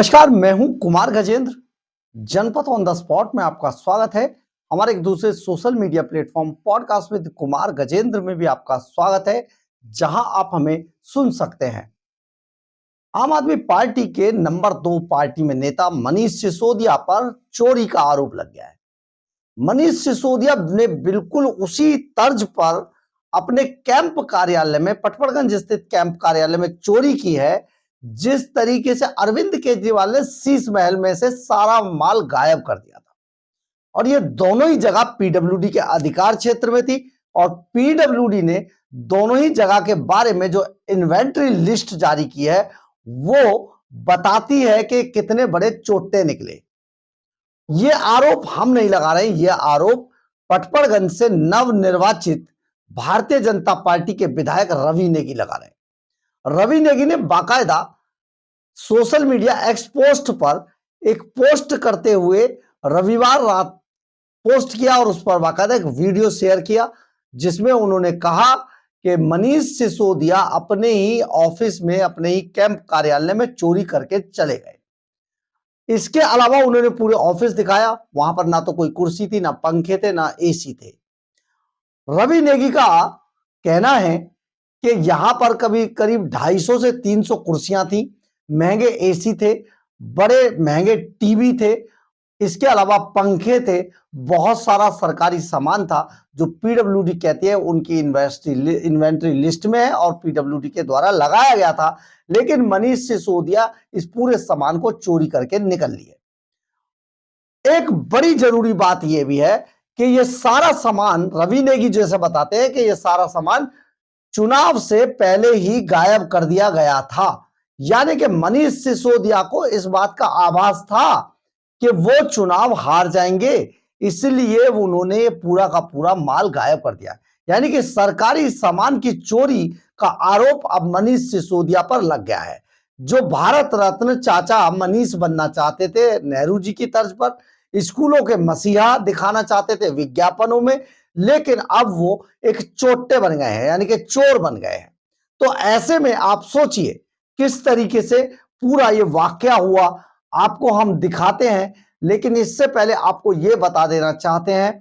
नमस्कार, मैं हूं कुमार गजेंद्र। जनपद ऑन द स्पॉट में आपका स्वागत है। हमारे एक दूसरे social media platform podcast with Kumar Gajendra में भी आपका स्वागत है, जहां आप हमें सुन सकते हैं। आम आदमी पार्टी के नंबर 2 पार्टी में नेता मनीष सिसोदिया पर चोरी का आरोप लग गया है। मनीष सिसोदिया ने बिल्कुल उसी तर्ज पर अपने कैंप कार्यालय में, पटपड़गंज स्थित कैंप कार्यालय में चोरी की है, जिस तरीके से अरविंद केजरीवाल ने शीश महल में से सारा माल गायब कर दिया था। और ये दोनों ही जगह पीडब्ल्यूडी के अधिकार क्षेत्र में थी और पीडब्ल्यूडी ने दोनों ही जगह के बारे में जो इन्वेंट्री लिस्ट जारी की है वो बताती है कि कितने बड़े चोटे निकले। ये आरोप हम नहीं लगा रहे, ये आरोप पटपड़गंज से नवनिर्वाचित भारतीय जनता पार्टी के विधायक रवि नेगी लगा रहे हैं। रवि नेगी ने बाकायदा सोशल मीडिया एक्स पोस्ट पर एक पोस्ट करते हुए रविवार रात पोस्ट किया और उस पर बाकायदा एक वीडियो शेयर किया, जिसमें उन्होंने कहा कि मनीष सिसोदिया अपने ही ऑफिस में, अपने ही कैंप कार्यालय में चोरी करके चले गए। इसके अलावा उन्होंने पूरे ऑफिस दिखाया, वहां पर ना तो कोई कुर्सी थी, ना पंखे थे, ना एसी थे। रवि नेगी का कहना है कि यहां पर करीब 250 से 300 कुर्सियां थी, महंगे एसी थे, बड़े महंगे टीवी थे, इसके अलावा पंखे थे, बहुत सारा सरकारी सामान था जो पीडब्ल्यूडी कहती है उनकी इन्वेंट्री लिस्ट में है और पीडब्ल्यूडी के द्वारा लगाया गया था। लेकिन मनीष सिसोदिया इस पूरे सामान को चोरी करके निकल लिए। एक बड़ी जरूरी बात यह भी है कि यह सारा सामान, रवि नेगी जैसे बताते हैं कि यह सारा सामान चुनाव से पहले ही गायब कर दिया गया था। यानी कि मनीष सिसोदिया को इस बात का आभास था कि वो चुनाव हार जाएंगे, इसलिए उन्होंने पूरा का पूरा माल गायब कर दिया। यानी कि सरकारी सामान की चोरी का आरोप अब मनीष सिसोदिया पर लग गया है, जो भारत रत्न चाचा मनीष बनना चाहते थे नेहरू जी की तर्ज पर, स्कूलों के मसीहा दिखाना चाहते थे विज्ञापनों में, लेकिन अब वो एक चोटे बन गए हैं, यानी कि चोर बन गए हैं। तो ऐसे में आप सोचिए किस तरीके से पूरा ये वाकया हुआ, आपको हम दिखाते हैं। लेकिन इससे पहले आपको ये बता देना चाहते हैं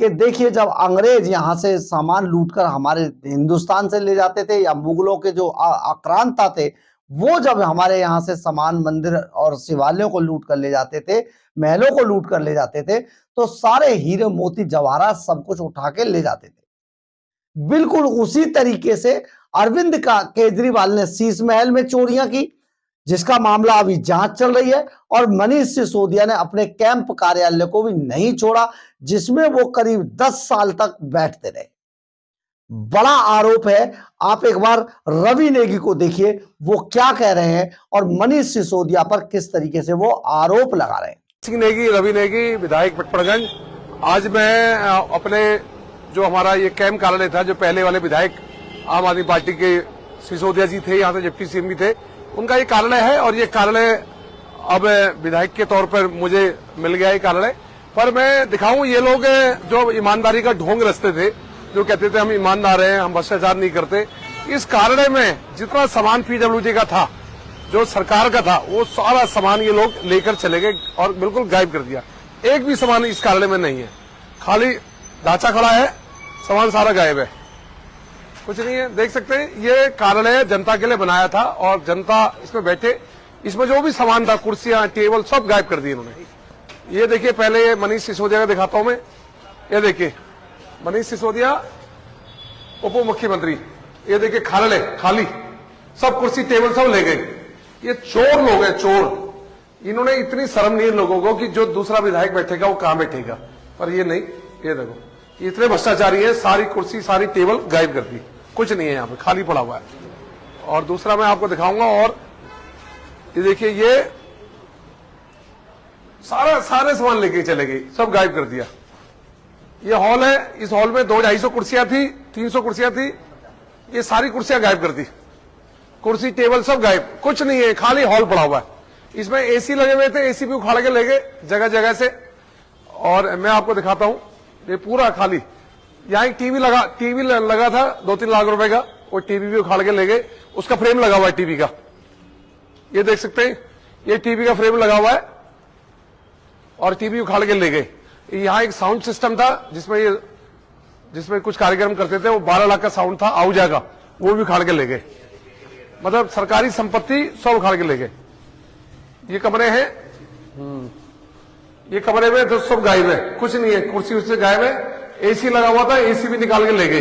कि देखिए, जब अंग्रेज यहां से सामान लूटकर हमारे हिंदुस्तान से ले जाते थे, या मुगलों के जो आक्रांता थे वो जब हमारे यहां से सामान, मंदिर और शिवालयों को लूट कर ले जाते थे, महलों को लूट कर ले जाते थे, तो सारे हीरे मोती जवाहरात सब कुछ उठा के ले जाते थे। बिल्कुल उसी तरीके से अरविंद केजरीवाल ने शीश महल में चोरियां की, जिसका मामला अभी जांच चल रही है, और मनीष सिसोदिया ने अपने कैंप कार्यालय को भी नहीं छोड़ा, जिसमें वो करीब 10 साल तक बैठते रहे। बड़ा आरोप है। आप एक बार रवि नेगी को देखिए वो क्या कह रहे हैं और मनीष सिसोदिया पर किस तरीके से वो आरोप लगा रहे हैं। नेगी, रवि नेगी, विधायक पटपड़गंज। आज मैं अपने जो हमारा ये कैंप कार्यालय था, जो पहले वाले विधायक आम आदमी पार्टी के सिसोदिया जी थे, यहाँ से डिप्टी सीएम भी थे, उनका ये कार्यालय है। और ये कार्यालय अब विधायक के तौर पर मुझे मिल गया है कार्यालय। पर मैं दिखाऊं, ये लोग जो ईमानदारी का ढोंग रचते थे, जो कहते थे हम ईमानदार हैं, हम भ्रष्टाचार नहीं करते, इस कार्यालय में जितना सामान पीडब्ल्यूडी का था, जो सरकार का था, वो सारा सामान ये लोग लेकर चले गए और बिल्कुल गायब कर दिया। एक भी सामान इस कार्यालय में नहीं है, खाली ढांचा खड़ा है, सामान सारा गायब है, कुछ नहीं है। देख सकते हैं, ये कार्यालय जनता के लिए बनाया था और जनता इसमें बैठे, इसमें जो भी सामान था, कुर्सियां, टेबल, सब गायब कर दिए इन्होंने। ये देखिए, पहले मनीष सिसोदिया का दिखाता हूं मैं। ये देखिए मनीष सिसोदिया, उप मुख्यमंत्री, ये देखिए कार्यालय खाली, सब कुर्सी टेबल सब ले गए। ये चोर लोग हैं, चोर। इन्होंने इतनी शर्म नहीं है लोगों को कि जो दूसरा विधायक बैठेगा वो कहां बैठेगा, पर ये नहीं। ये देखो, इतने भ्रष्टाचारी है, सारी कुर्सी, सारी टेबल गायब कर दी, कुछ नहीं है यहाँ पे, खाली पड़ा हुआ है। और दूसरा मैं आपको दिखाऊंगा, और ये देखिए, ये सारे सामान लेके चले गए, सब गायब कर दिया। ये हॉल है, इस हॉल में 200-250 कुर्सियां थी, 300 कुर्सियां थी, ये सारी कुर्सियां गायब कर दी, कुर्सी टेबल सब गायब, कुछ नहीं है, खाली हॉल पड़ा हुआ है। इसमें एसी लगे हुए थे, एसी भी उखाड़ के ले गए जगह जगह से। और मैं आपको दिखाता हूं, ये पूरा खाली। यहाँ एक टीवी लगा था 2-3 लाख रुपए का, वो टीवी भी उखाड़ के ले गए, उसका फ्रेम लगा हुआ है टीवी का, ये देख सकते हैं। ये टीवी का फ्रेम लगा हुआ है और टीवी उखाड़ के ले गए। यहाँ एक साउंड सिस्टम था जिसमें कुछ कार्यक्रम करते थे, वो 12 लाख का साउंड था आहूजा का, वो भी उखाड़ के ले गए। मतलब सरकारी संपत्ति सब उखाड़ के ले गए। ये कमरे हैं, ये कमरे में तो सब गायब है, कुछ नहीं है, कुर्सी उससे गायब है। एसी लगा हुआ था, एसी भी निकाल के ले गए,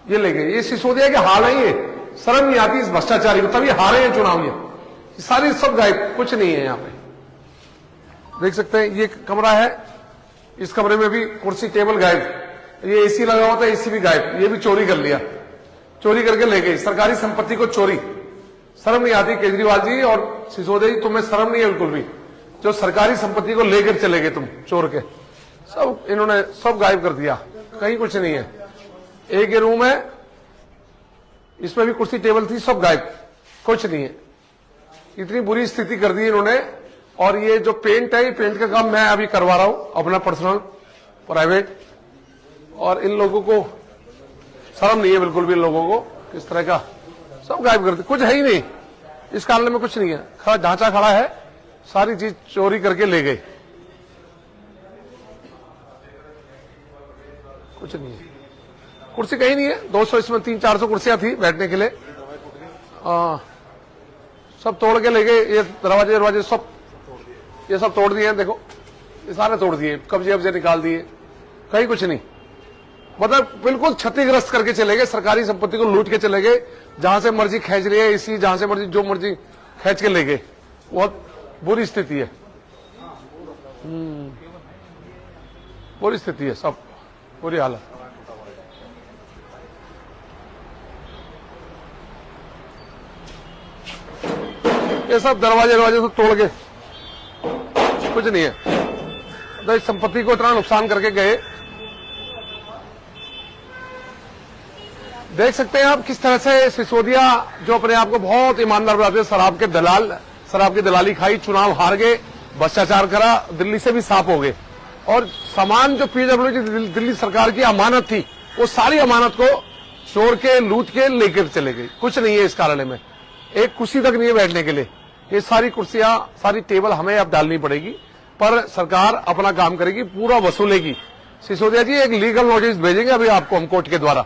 ये ले गए। ये सिसोदिया के हाल है, ये शर्म नहीं आती इस भ्रष्टाचारी को, तभी हारे हैं चुनाव। ये सारी सब गायब, कुछ नहीं है। यहाँ पे देख सकते हैं, ये कमरा है, इस कमरे में भी कुर्सी टेबल गायब। ये एसी लगा हुआ था, एसी भी गायब, ये भी चोरी कर लिया, चोरी करके ले गए। सरकारी संपत्ति को चोरी, शर्म नहीं आती केजरीवाल जी और सिसोदिया जी, तुम्हें शर्म नहीं है बिल्कुल भी, जो सरकारी संपत्ति को लेकर चले गए तुम चोर के। सब इन्होंने सब गायब कर दिया, कहीं कुछ नहीं है। एक ये रूम है, इसमें भी कुर्सी टेबल थी, सब गायब, कुछ नहीं है। इतनी बुरी स्थिति कर दी इन्होंने। और ये जो पेंट है, ये पेंट का काम मैं अभी करवा रहा हूं, अपना पर्सनल प्राइवेट। और इन लोगों को शर्म नहीं है बिल्कुल भी, इन लोगों को किस तरह का सब गायब कर दिया, कुछ है ही नहीं इस कार्यालय में, कुछ नहीं है। खड़ा ढांचा खड़ा है, सारी चीज चोरी करके ले गए, कुछ नहीं है। कुर्सी कहीं नहीं है, 200 इसमें 300-400 कुर्सियां थी बैठने के लिए, सब तोड़ के ले गए। ये दरवाजे सब ये सब तोड़ दिए हैं, देखो ये सारे तोड़ दिए, कब्जे निकाल दिए, कहीं कुछ नहीं। मतलब बिल्कुल क्षतिग्रस्त करके चले गए, सरकारी संपत्ति को लूट के चले गए। जहां से मर्जी खींच लिए इसी, जहां से मर्जी जो मर्जी खींच के ले गए। बहुत बुरी स्थिति है, बुरी स्थिति है, सब बुरी हालत। ये सब दरवाजे सब तोड़ के, कुछ नहीं है। तो इस संपत्ति को इतना नुकसान करके गए। देख सकते हैं आप किस तरह से सिसोदिया, जो अपने आप को बहुत ईमानदार बनाते हैं, शराब के दलाल, शराब की दलाली खाई, चुनाव हार गए, भ्रष्टाचार करा, दिल्ली से भी साफ हो गए। और सामान जो पीडब्ल्यूडी दिल्ली सरकार की अमानत थी, वो सारी अमानत को चोर के लूट के लेकर चले गए। कुछ नहीं है इस कार्यालय में, एक कुर्सी तक नहीं है बैठने के लिए। ये सारी कुर्सियां, सारी टेबल हमें अब डालनी पड़ेगी, पर सरकार अपना काम करेगी, पूरा वसूलेगी। सिसोदिया जी एक लीगल नोटिस भेजेंगे अभी आपको हम कोर्ट के द्वारा,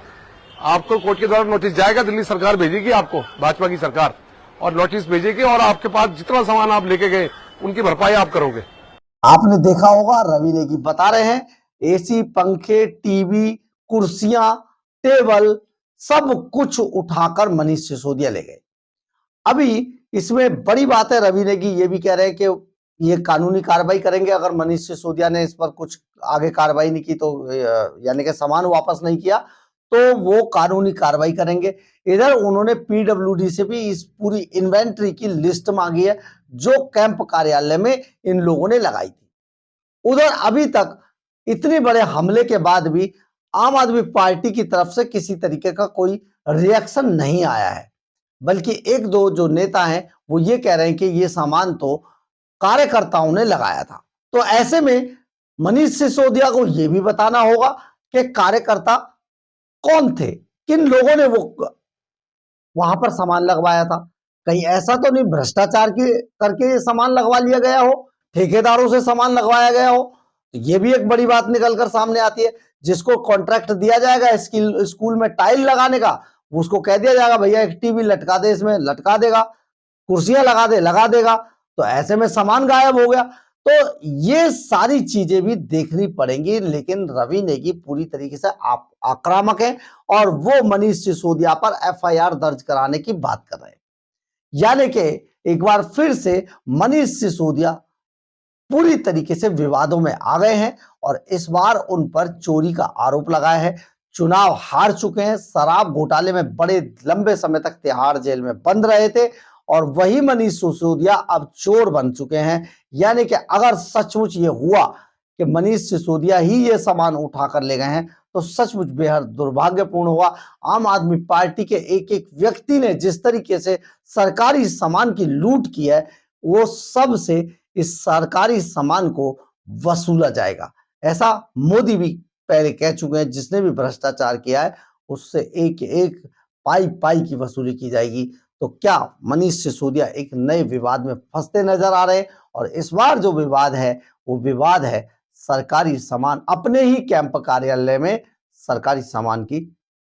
आपको कोर्ट के द्वारा नोटिस जाएगा, दिल्ली सरकार भेजेगी आपको, भाजपा की सरकार, और नोटिस भेजेगी और आपके पास जितना सामान आप लेके गए उनकी भरपाई आप करोगे। आपने देखा होगा, रवि नेगी बता रहे हैं, एसी, पंखे, टीवी, कुर्सियां, टेबल सब कुछ उठाकर मनीष सिसोदिया ले गए। अभी इसमें बड़ी बात है, रवि नेगी ये भी कह रहे हैं कि ये कानूनी कार्रवाई करेंगे अगर मनीष सिसोदिया ने इस पर कुछ आगे कार्रवाई नहीं की तो, यानी कि सामान वापस नहीं किया तो वो कानूनी कार्रवाई करेंगे। इधर उन्होंने पीडब्ल्यूडी से भी इस पूरी इन्वेंट्री की लिस्ट मांगी है जो कैंप कार्यालय में इन लोगों ने लगाई थी। उधर अभी तक इतने बड़े हमले के बाद भी आम आदमी पार्टी की तरफ से किसी तरीके का कोई रिएक्शन नहीं आया है, बल्कि एक दो जो नेता हैं वो ये कह रहे हैं कि ये सामान तो कार्यकर्ताओं ने लगाया था। तो ऐसे में मनीष सिसोदिया को यह भी बताना होगा कि कार्यकर्ता कौन थे, किन लोगों ने वो वहां पर सामान लगवाया था। कहीं ऐसा तो नहीं भ्रष्टाचार करके सामान लगवा लिया गया हो, ठेकेदारों से सामान लगवाया गया हो। तो ये भी एक बड़ी बात निकलकर सामने आती है। जिसको कॉन्ट्रैक्ट दिया जाएगा स्कूल में टाइल लगाने का, उसको कह दिया जाएगा भैया एक टीवी लटका दे, इसमें लटका देगा, कुर्सियां लगा देगा। तो ऐसे में सामान गायब हो गया। तो ये सारी चीजें भी देखनी पड़ेंगी, लेकिन रवि नेगी पूरी तरीके से आक्रामक है और वो मनीष सिसोदिया पर एफआईआर दर्ज कराने की बात कर रहे हैं। यानी कि एक बार फिर से मनीष सिसोदिया पूरी तरीके से विवादों में आ गए हैं और इस बार उन पर चोरी का आरोप लगाया है। चुनाव हार चुके हैं, शराब घोटाले में बड़े लंबे समय तक तिहाड़ जेल में बंद रहे थे और वही मनीष सिसोदिया अब चोर बन चुके हैं। यानी कि अगर सचमुच ये हुआ कि मनीष सिसोदिया ही ये सामान उठाकर ले गए हैं तो सचमुच बेहद दुर्भाग्यपूर्ण हुआ। आम आदमी पार्टी के एक एक व्यक्ति ने जिस तरीके से सरकारी सामान की लूट की है, वो सब से इस सरकारी सामान को वसूला जाएगा। ऐसा मोदी भी पहले कह चुके हैं, जिसने भी भ्रष्टाचार किया है उससे एक एक पाई की वसूली की जाएगी। तो क्या मनीष सिसोदिया एक नए विवाद में फंसते नजर आ रहे हैं? और इस बार जो विवाद है वो विवाद है सरकारी सामान, अपने ही कैंप कार्यालय में सरकारी सामान की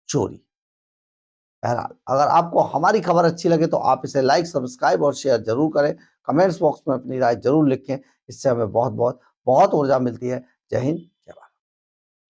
चोरी। बहरहाल, अगर आपको हमारी खबर अच्छी लगे तो आप इसे लाइक, सब्सक्राइब और शेयर जरूर करें। कमेंट्स बॉक्स में अपनी राय जरूर लिखें, इससे हमें बहुत बहुत बहुत ऊर्जा मिलती है। जय हिंद,